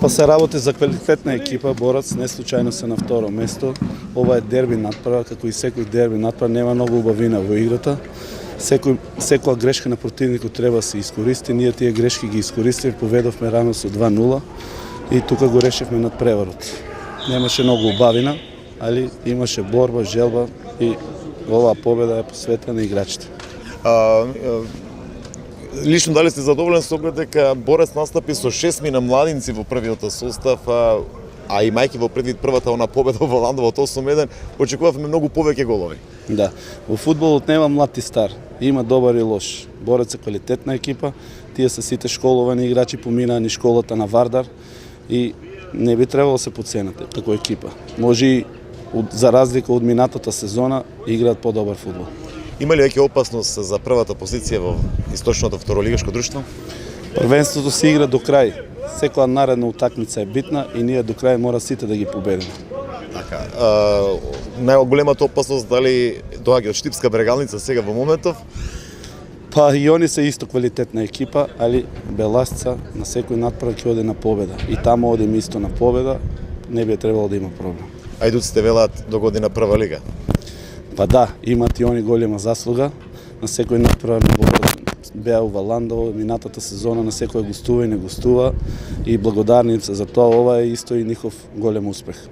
Па се работи за квалитетна екипа, Борац не случајно се на второ место. Ова е дерби надпрва, како и секој дерби надпрва, нема многу убавина во играта. Секоја грешка на противникот треба да се искористи, ние тие грешки ги искористивме, поведовме рано со 2:0 и тука го решивме над преварот. Немаше многу убавина, али имаше борба, желба и оваа победа е посветена на играчите. Лично дали сте задоволен со оглед дека Борец настапи со 6 на младинци во првиот состав, а имајќи во предвид првата она победа во Ландово од 8:1, очекувавме многу повеќе голови. Да, во фудбалот нема млад и стар, има добар и лош. Борец е квалитетна екипа, тие се сите школовани играчи, поминаа ни школата на Вардар и не би требало да се подценат како екипа. Може и за разлика од минатата сезона играат подобар фудбал. Има ли веќе опасност за првата позиција во источното второлигашко друштво? Првенството се игра до крај. Секоја наредна утакмица е битна и ние до крај мора сите да ги победиме. Така, најголемата опасност дали доаѓа од Штипска Брегалница сега во моментов? Па и они се исто квалитетна екипа, али Беласца на секој надправ ќе оде на победа. И таму одиме исто на победа, не би требало да има проблем. Ајдуците велат до година прва лига. Па да, имат и они голема заслуга. На секој надправ беа во Ландово, минатата сезона на секој гостува и не гостува и благодарни се за тоа, ова е исто и нихов голем успех.